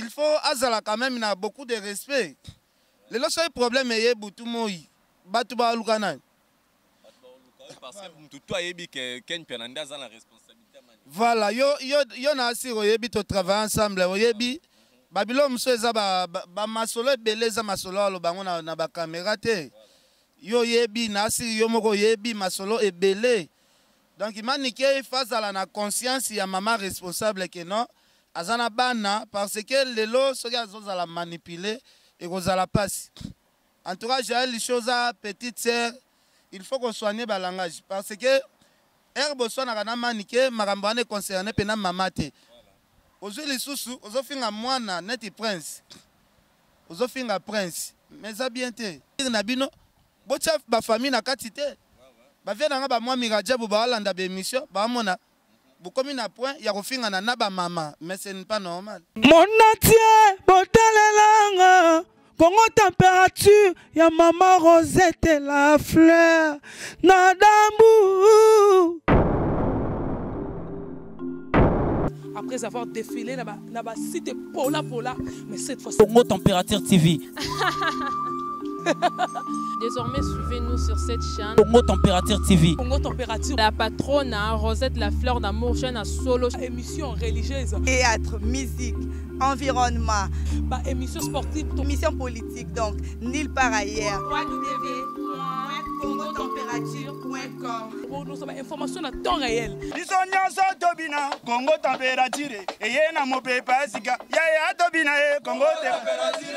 il faut azala quand même na beaucoup de respect. Le seul problème est butu moi batu ba lukana. Parce que tout a yebi que Ken Piananda a la responsabilité. Voilà, yo na asiro yebi to travailler ensemble, yebi babilo mso eza ba masolo beleza masolo alo bango na ba caméra te. Yo yebi na asiro yo moko yebi masolo ebele. Donc imanike face à la conscience ya maman responsable que non azana bana parce que lelo soki azoza la manipuler et kozala passe. En tout cas, j'ai les choses à petite sœur, il faut qu'on soigne le langage parce que herbe soit na manike marambane concerné pena mamate. Ozo les sous ozo finga mwana neti prince. Ozo finga prince. Mais ça bien te. Na bino bocha ba famille na katite. Ba vient nga ba mwa mirajabu ba landa be émission ba mona. Bukomi na point ya kofinga na ba mama mais ce n'est pas normal. Mon atie botalelanga Congo température ya maman Rosette la fleur Nadambu. Après avoir défilé là-bas site Pola mais cette fois Congo Température TV. Désormais, suivez-nous sur cette chaîne. Congo Température TV. Congo Température. La patronne Rosette la fleur d'amour, chaîne à solo. Émission religieuse. Théâtre, musique, environnement. Bah, émission sportive. Émission politique, donc nulle part ailleurs. www.congotempérature.com. Pour nous avoir information à temps réel. Congo Température. Et yena mo pepe asika. Ya tobina Congo Température.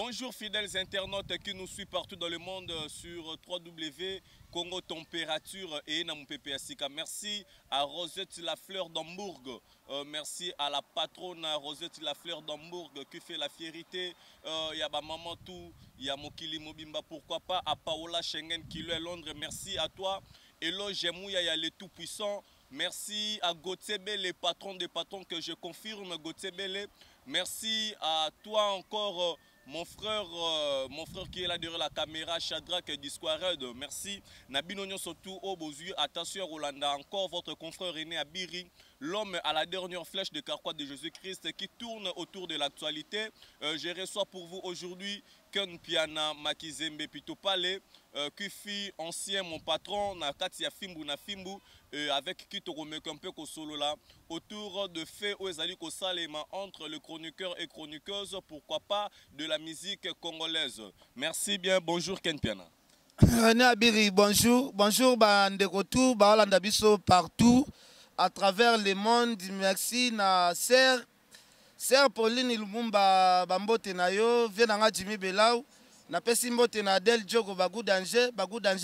Bonjour fidèles internautes qui nous suivent partout dans le monde sur www.Congo Température et na mo pepe asika. Merci à Rosette la fleur d'Hambourg. Merci à la patronne Rosette la fleur d'Hambourg qui fait la fierté. Il y a maman tout, il y a Mokili Mobimba, pourquoi pas à Paola Schengen qui est à Londres. Merci à toi. Hello Jemouya, il y a les tout puissants. Merci à Gauthier Bélé, patron des patrons que je confirme, Gauthier Bélé. Merci à toi encore, mon frère qui est là derrière la caméra, Shadrach Disquared. Merci. Nabinonio surtout au Bozu, attention Rolanda, encore votre confrère René Abiri, l'homme à la dernière flèche de Carquois de Jésus-Christ qui tourne autour de l'actualité. Je reçois pour vous aujourd'hui Ken Piana Makizembe Pitopale, qui fut ancien mon patron, Nakatia Fimbu na Fimbu, avec qui te remet un peu solo là, autour de faits où ils ko salema entre le chroniqueur et chroniqueuse, pourquoi pas de la musique congolaise. Merci bien, bonjour Ken Piana. René Abiri, bonjour, bonjour Bandekotou, Baolanda Biso partout, à travers le monde. Merci na Sœur Pauline Lumumba Bambote na yo, vient na Jimmy Belau, na pesi mbote na Adel Djogo Bagou Danger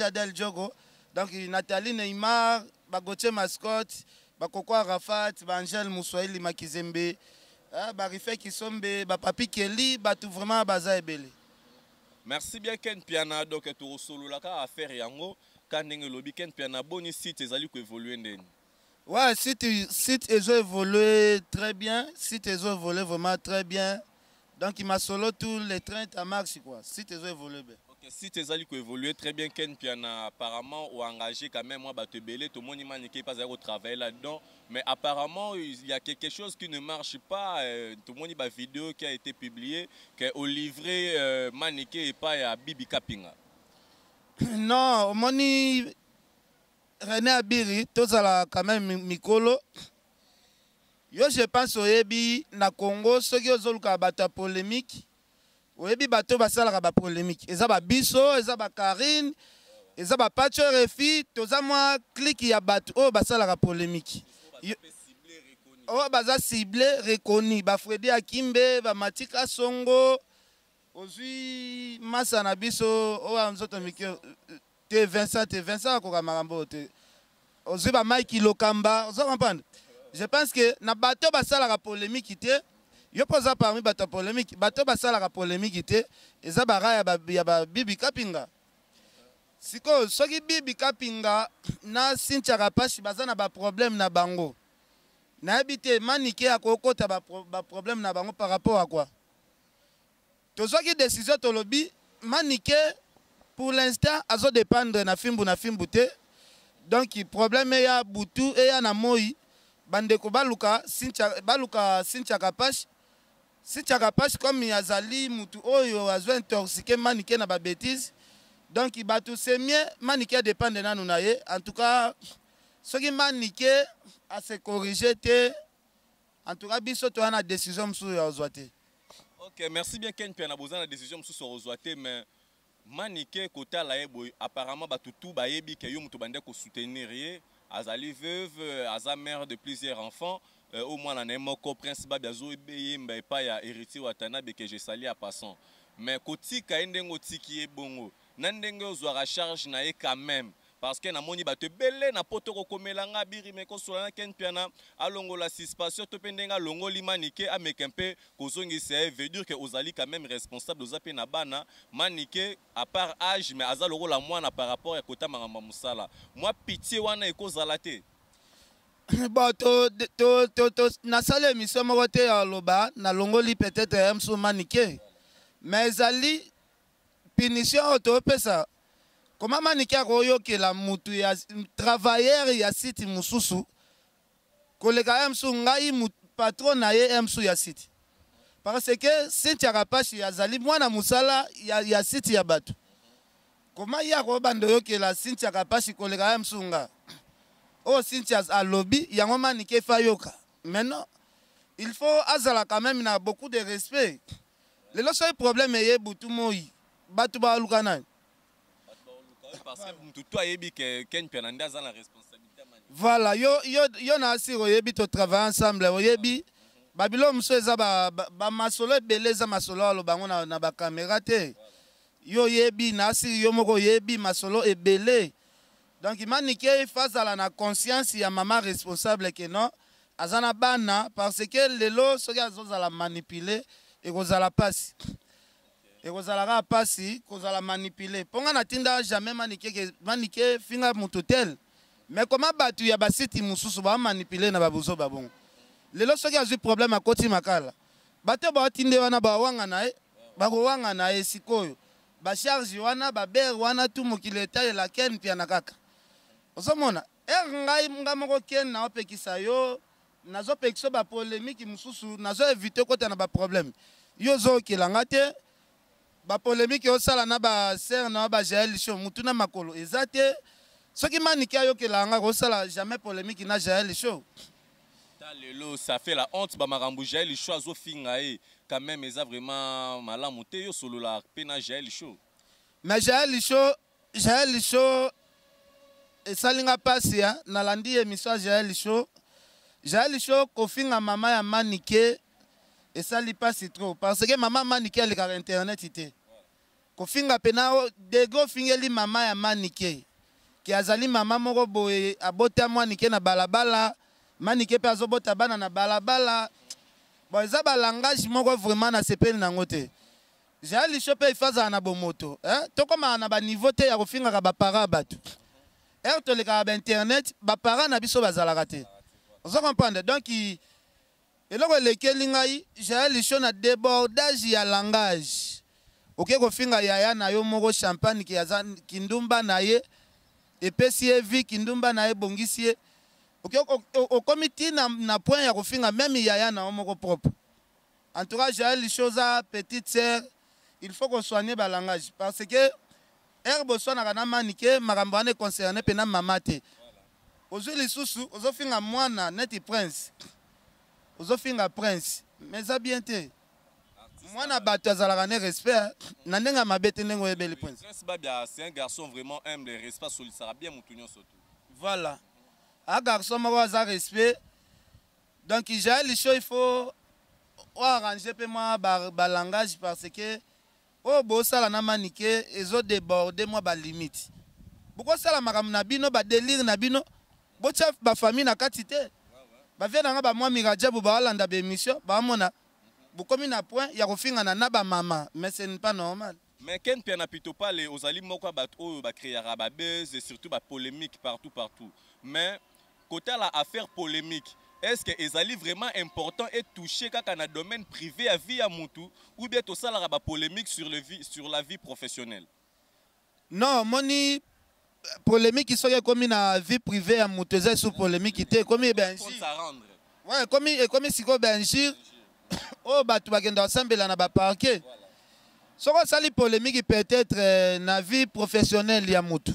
Adel Djogo. Donc Nathalie Neymar, Bagoche Mascotte, Bakoko Arafat, Angel Moussoaili Makizembe, Barife Kisombe, Papi Kelly, tout vraiment Baza Ebele. Merci bien Ken Piana, donc tu as solo la ka affaire yango, quand nenge lobi Ken Piana boni site ezali ko évoluer ndeni. Ouais, site ils ont évolué très bien, site ils ont évolué vraiment très bien. Donc il m'a solo tous les trains à marche quoi. Site ils ont évolué bien. OK, site ezali ko évoluer très bien Ken Piana apparemment ou engagé quand même moi bato belé tout le monde maniqué pas au travail là-dedans, mais apparemment il y a quelque chose qui ne marche pas, tout le monde ba vidéo qui a été publiée que au livré maniqué et pas à Bibi Kapinga. Non, au moni René Abiri, tozala quand même mikolo. Yo je pense au Ebi na Congo, ceux qui ont bata polémique. Au Ebi bato basala ba polémique. Eza ba biso, eza ba Karine, eza ba Pacho Refi, toza moi clique ya bato o basala ba polémique. Oh baza ciblé reconnu, ba Freddy Akimbe, ba Matika Songo, ozui masa na biso o amzoto mikio. Vincent Kokamarambou, Ozuba Mike Lokamba, vous comprenez? Je pense que na bateau basala la polémique était, yo posa parmi bateau polémique, bateau basala la polémique était, et ça bara ya ba Bibi Kapinga. Siko soki Bibi Kapinga na Cynthia Rapashi bazana ba problème na bango. Na habité maniké à kokota ba problème na bango par rapport à quoi? Tozoki décision to lobby maniké. Pour l'instant, azo dépendre na fimbu te. Donc le problème est à Boutou et à Namoyi. bandeko baluka Cynthia Kapashi. Cynthia Kapashi comme yazali mutu oyo azwa intoxiqué manike na ba bêtise. Donc batu c'est mieux manike dépend de nanu na ye. En tout cas ce qui manike à se corriger te. En tout cas biso to ana décision msu ya ozwate. OK, merci bien Ken Pia na besoin la décision msu sur ozwate mais manike kota la boy apparemment batutu ba yebi ke yo mutu bande ko soutenir ye. Azali veuve, aza mère de plusieurs enfants. Au moins, on a un principal biazo et pas ya héritier Watanabe que je salue à passant. Mais koti ka ndengo tiki e bongo. Nandenge ozwara charge na ye quand même. Parce que na moni ba te belé na poto ko komelanga biri me ko solana Ken Piana alongo la suspension to pendenga longo limanike amekempe kozongi c'est veut dire que ozali quand même responsable ozape na bana manike à part âge mais azalo la mwana par rapport à kota mangamba musala. Moi pitié wana ekozala te. Bon to na sale émission moko te ya loba na longoli peut-être mso manike. Mais ezali punition to pesa. Comment manike akoyo ke la mutu ya travailleur ya site mususu kolega msu ngai patron na ye msu ya site. Parce que Cynthia Kapashi yazali mwana musala ya site ya batu. Comment ya ko bando yo ke la Cynthia Kapashi kolega msu nga. Oh Cynthia a lobby yango manike fayoka. Maintenant il faut azala quand même na beaucoup de respect. Le seul problème est butu moi batu ba lukana. Parce que tout a yebi que Ken Pia nanda za la responsabilité mani. Voilà, yo na asiro yebi to travailler ensemble, yebi Babylon mso eza ba masolo beleza masolo lo bango na ba caméra te. Yo yebi na asiri yo moko yebi masolo ebele. Donc imanike fazala na conscience ya maman responsable que non azana bana parce que lelo soki azozala manipuler et kozala pasi. Et kozala pasi kozala manipuler. Ponga na tinda jamais manike finga mututel. Mais comment batu ya basiti mususu ba manipuler na babuzo babongo. Lelo soki azu problème akoti makala. Bate ba tinde wana ba wanga na e ba wanga na e sikoyo. Ba charge wana ba ber wana tu mokileta la Ken Pia na kaka. Ozomona ngai mga moko Ken na opekisa yo nazo pekso ba polémique mususu nazo éviter kota na ba problème. Yo zo kilanga te ba polémique yo sala na ba ser na ba Jaël Show mutuna makolo ezate soki maniki ayo kelanga ko sala jamais polémique na Jaël Show. Lelo ça fait la honte ba marambu Jaël Show azo finga e quand même eza vraiment malamu te yo solo la pena Jaël Show. Mais Jaël Show et salinga pasi ya na landi émission Jaël Show ko finga mama ya manike et ça li passe trop parce que maman manike elle ka internet ité ko finga pena dego fingeli mama ya manike ki azali mama moko boye abota manike na balabala manike pe azobota bana na balabala bon ça ba langage moko vraiment na sepeli nango te Jaël Show pe ifaza na bomoto to koma na ba niveau te ya ko finga ka ba para batu to le ka ba internet ba para na biso bazalaka te vous comprenez donc et là le kelingai Jaël Show na débordage ya langage OK ko finga yaya na yo moko champagne ki yaza kindumba na ye epesi evi kindumba na ye bongisi OK au comité na point ya ko finga même yaya na moko propre en tout cas Jaël Show za petite sœur il faut qu'on soigne ba langage parce que herbe sona kana manike makambo ane concerné pena mamate ozuli susu ozofinga mwana neti prince ozofinga prince mais ça bien te mwana bato azalaka ne respect na ndenga mabete ndengo yebeli prince c'est un garçon vraiment humble et respect solide ça bien mutunyo surtout voilà un garçon moko aza respect donc Jaël Show il faut arranger pe moi ba langage parce que oh bo sala na manike ezo déborder moi ba limite boko sala makambo na bino ba délire na bino bo chef ba famille na kati te ba vient nga ba moi mirajabu ba landa ba émission ba mona bu komi na point ya kofinga na ba mama mais ce n'est pas normal. Mais Ken Pia na pito pale ozali moko ba o ba créer ba buzz et surtout ba polémique partout mais côté la affaire polémique est-ce que ezali vraiment important et touché kaka na domaine privé à vie à mutu ou bien to sala ba polémique sur la vie professionnelle? Non, moni polémique soki ekomi na vie privée ya moto eza sous polémique te ekomi ebenjire ouais ekomi sikoyo benjire oyo bato bakenda kosambela na baparke soki osali polémique peut-être na vie professionnelle ya moto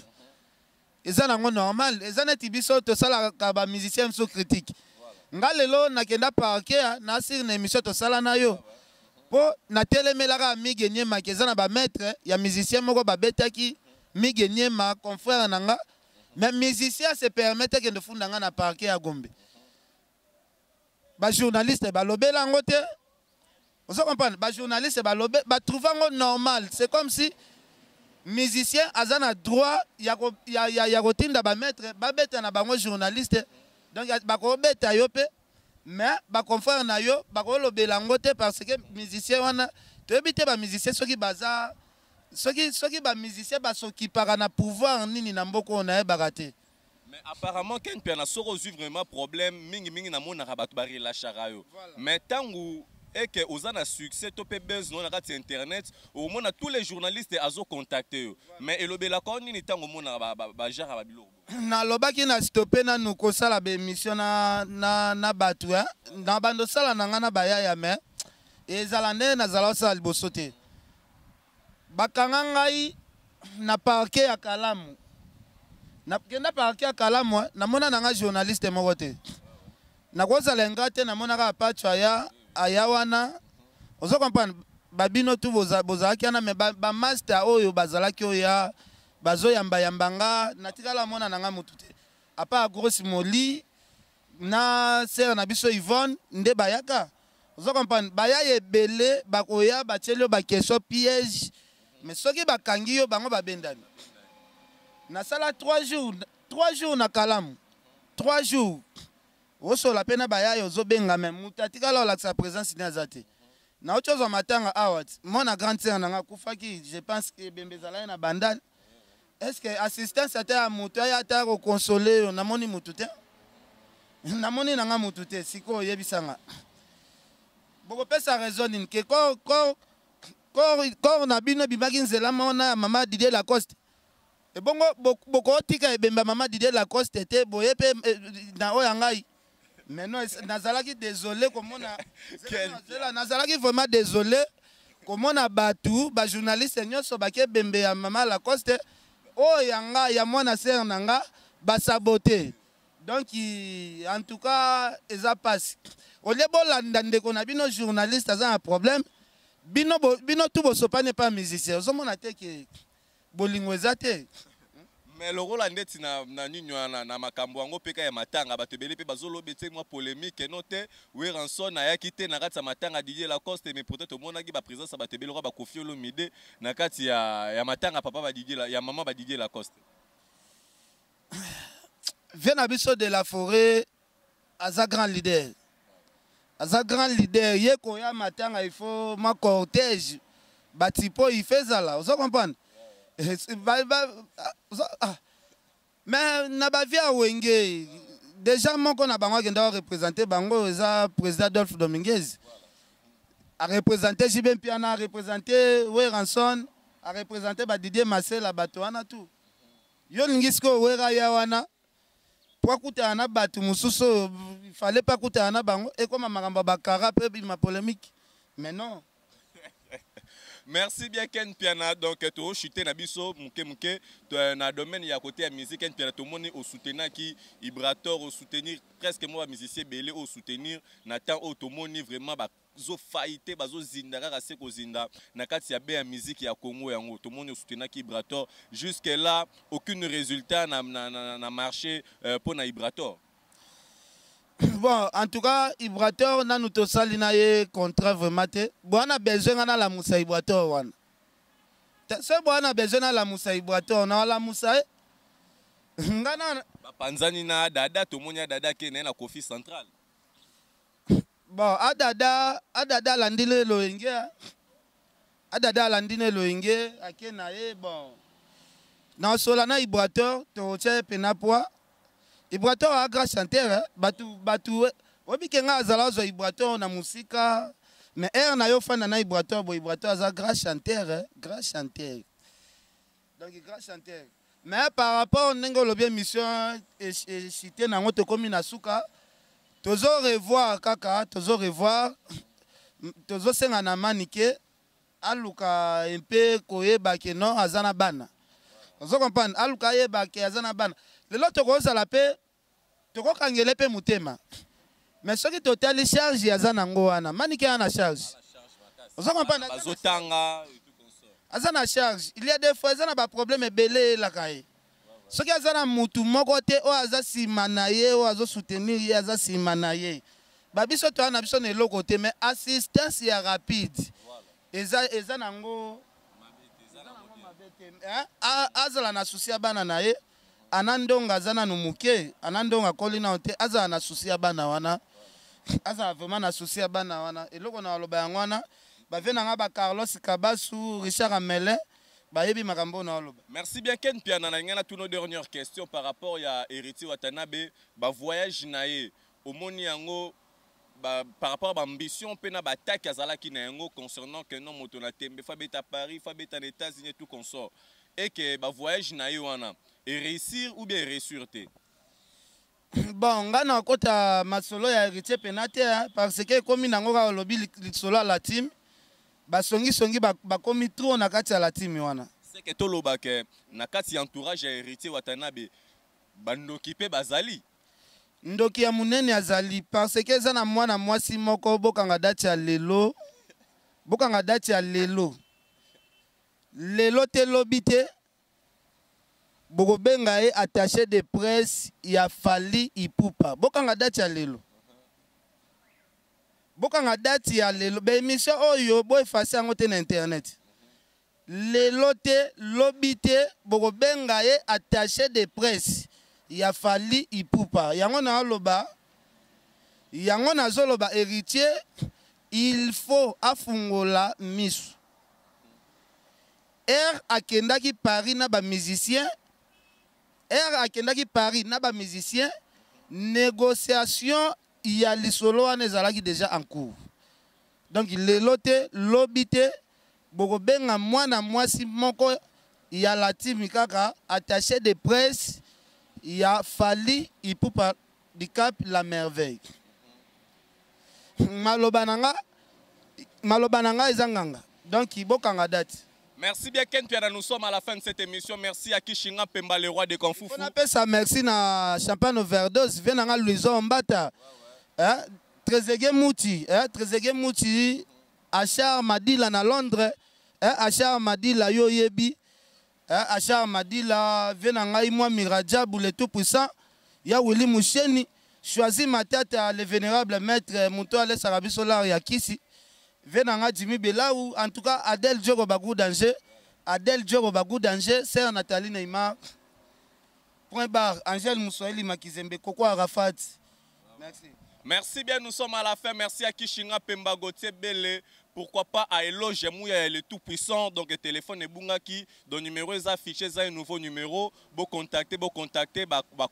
eza nango normal eza neti biso tosalaka bamusicien sous critique nga lelo nakenda parke nasiri na émission tosala na yo mpo natelemelaka Mige Niemaki eza na bamaître ya musicien moko babetaki Mige Niema confrère na nga mais musicien se permettre kende funda nga na parke ya Gombe bajournaliste balobela yango te ozo comprendre bajournaliste balobe batrouva yango normal c'est comme si musicien aza na droit ya kotinda bamaître babeta na bango journaliste donc bakobeta yo pe mais baconfrère na yo bakolobela yango te parce que musicien wana toyebi te bamusicien soki baza soki bamusicien basokipaka na pouvoir nini na mboka oyo nayebaka te. Mais apparemment Ken Piana soko ozwi vraiment problème mingi na monaka bato barelashaka yo mais tangu eke oza na succès to pe buzz no na kati internet au moins tous les journalistes azo contacter yo mais elobela ko nini tango mona ba jara ba biloko na lobaki na stopper na nous kosala ba émission na batu na bando sala na ngana bayaya mais ezala nde nazala osala liboso te bakanga ngai na parke ya Kalamu na kenda parke ya Kalamu namona nanga journaliste moko te nakozala nga te namonaka apacho aya wana ozo comprendre babino tu bozalaki wana me bamaster oyo bazalaki oya bazoyamba nga natikala mona nanga mutu te apa grosse moli na sere na biso Yvonne nde bayaka ozo comprendre baya ebele bakoya batieli ba question piège mais soki bakangi yo bango babendani nasala 3 jours na Kalamu 3 jours osola pena baya ozobenga me mutu atikala olakisa présence ni azate na autre chose matanga awat mona grande sœur nanga kufaki je pense que bembezala na bandal est-ce que assistance ata ya mutu ata ko consoler na moni mutu te na moni nanga mutu te siko yebisanga boko pesa raison ni ke ko na bino bimaki nzela mona mama Didier Lacoste et bongo boko tika ebemba mama Didier Lacoste te boye pe na oya ngai mais non nazalaki désolé komona nazalaki vraiment désolé komona batu ba journaliste nyonso bake bembe ya mama Lacoste o yanga ya mwana sœur nanga ba saboter donc en tout cas eza passe ole bolanda ndeko na bino journaliste aza un problème bino tout bosopane pas musicien ozomona te ke bolingo eza te. Mais le rôle ndeti na nini na makambo yango peka ya matanga bato bele pe bazolobete mwa polémique note Weranson ayaki te na kati ya matanga Didier Lacoste mais peut-être omonaki ba présence ya bato bele ba Koffi Olomide na kati ya matanga papa ba Didier ya maman ba Didier Lacoste vient abiso de la forêt aza grand leader ye ko ya matanga il faut ma cortège batipo il fait ça là vous comprenez mais na bavia wenge déjà moko na bango akenda représenter bango eza président Adolphe Dominguez a représenter Jibem Piana a représenter Weranson a représenter ba Didier Marcel bato wana tout yo lingisiko wera ya wana pour kuta na bato mususu il fallait pas kuta na bango et comme makambo bakara pe ma polémique mais non. Merci bien Ken Piana donc to chuté na biso muke na domaine ya côté ya musique Ken Piana to moni au soutenir qui Ibrator au soutenir presque moi musicien belé au soutenir na temps au to moni vraiment ba zo faité bazo zindara ka se ko zinda na kati ya be musique ya Congo yango to moni au soutenir qui Ibrator jusque là aucun résultat na marché pour na Ibrator. Bon, en tout cas, Ibrator, na nous tous salina ye contrat vraiment te. Bon, on a besoin na la Moussa Ibrator wan. C'est bon, on a besoin na la Moussa Ibrator, na la Moussa. Ngana. Panzani na dada, tout le monde a dada qui est na Koffi Central. Bon, adada landile loenge. Adada landine loenge, akena ye bon. Na solana Ibrator, to che penapwa. Ibrator a grand chanteur batu obi kenga azala zo Ibrator na musika mais na yo fana na Ibrator bo Ibrator a grand chanteur donc grand chanteur Mais par rapport à l'objet mission et cité dans notre commune à Souka, toujours revoir kaka, toujours revoir, toujours senga na manike, aluka un peu koyeba ke non azana bana. Vous comprenez? Aluka yeba ke azana bana. Le lot toko za la paix, toko kangele pe mutema. Mais ce qui total charge yazana ngoana, manike ana charge. Vous comprenez? Bazotanga. Azana charge. Il y a des fois azana ba problème belé la kaye. Ce qui azana mutu moko te o azasi manaye o azo soutenir ye azasi manaye. Ba biso to ana biso ne lokote mais assistance ya rapide. Eza nango azala na souci ya bana na ye anandonga azana no muke anandonga kolina ote azala na souci ya bana wana azala vraiment na souci ya bana wana eloko na loba yango wana bavena nga ba Carlos Kabasu Richard Amele bayebi makambo na loba. Merci bien Ken Piana na ngana toutes nos dernières questions par rapport à Héritier Watanabe ba voyage naé au moni yango par rapport à l'ambition, on peut attaquer concernant que non moto na tembe fa beta Paris, fa beta les États-Unis tout consort et que ba voyage na yoana et réussir ou bien réussir. Bon, ngana kota masolo ya Héritier penate parce que comme nango ka lobi solo la team ba songi ba komi trop na kati ya la team wana. C'est que to loba ke na kati entourage ya Héritier Watanabe bandoki pe bazali. Ndoki ya munene azali parce que eza na mwana mwasi moko bokanga date ya lelo te lobi te bokobenga ye attaché de presse ya Fally Ipupa bokanga date ya lelo be émission oyo bo efface yango te na internet lelo te lobi te bokobenga ye attaché de presse ya Fally Ipupa yango na loba yango na zoloba Héritier il faut afungola misu akendaki Paris na ba musicien négociation ya lisolo wana ezalaki déjà en cours donc lelo te lobi te bokobenga mwana mwasi moko ya la team kaka attaché de presse il y a Fally Ipupa du Cap La Merveille. Malobananga ezanganga. Donc il faut qu'on date. Merci bien Ken Piana, nous sommes à la fin de cette émission. Merci à Kishinga Pemba le roi de Kung Fu. On appelle ça merci na champagne overdose venanga Louison Mbata. Trezeguet Mouti, Achar Madila na Londres, Achar Madila yo yebi. Achar Madila venanga moi Miradjabou le tout puissant. Ya Willy Moucheni choisi ma tête le vénérable maître Mouto Ale Sarabi Solar ya Kisi. Venanga Jimmy Belaou, en tout cas Adèle Djoro Bagou Danger, Sœur Nathalie Neymar. Point barre, Angèle Moussoeli Makizembe, Koko Arafat. Merci. Merci bien, nous sommes à la fin. Merci à Kishinga Pemba Gauthier Bele. Pourquoi pas à Eloge Mouya, le tout puissant. Donc le téléphone est Bungaki. Donc numéro est affiché, ça un nouveau numéro. Bon contacter,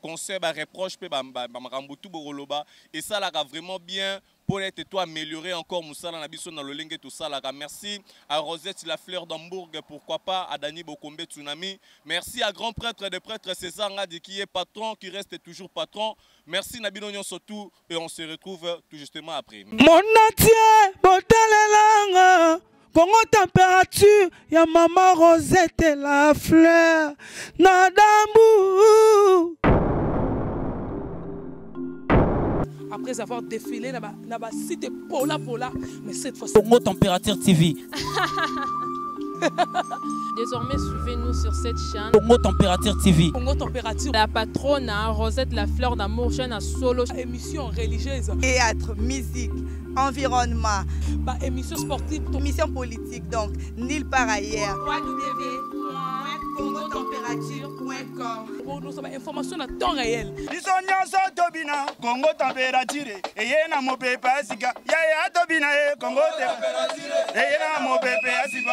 conseil, reproche, et ça là vraiment bien. Pour être toi améliorer encore Moussala Nabiso dans le lingue tout ça là. Merci à Rosette la fleur d'Hambourg, pourquoi pas à Dani Bokombe Tsunami. Merci à grand prêtre des prêtres César Ngadi qui est patron, qui reste toujours patron. Merci Nabino Nyon surtout et on se retrouve tout justement après. Mon natie, botalelanga, Congo température, ya maman Rosette la fleur, Nadambu. Après avoir défilé, là-bas, c'était Pola, mais cette fois-ci. Congo Température TV. Désormais, suivez-nous sur cette chaîne. Congo Température TV. Congo Température. La patronne, Rosette la fleur d'amour, chaîne à solo. Émission religieuse. Théâtre, musique, environnement. Bah, émission sportive. Émission politique, donc, nulle part ailleurs. www.congotempérature.com. Pour nous avoir information à temps réel. Bisonyanso tobina Congo température et yena mo pepe asika ya tobina Congo température et yena mo pepe asika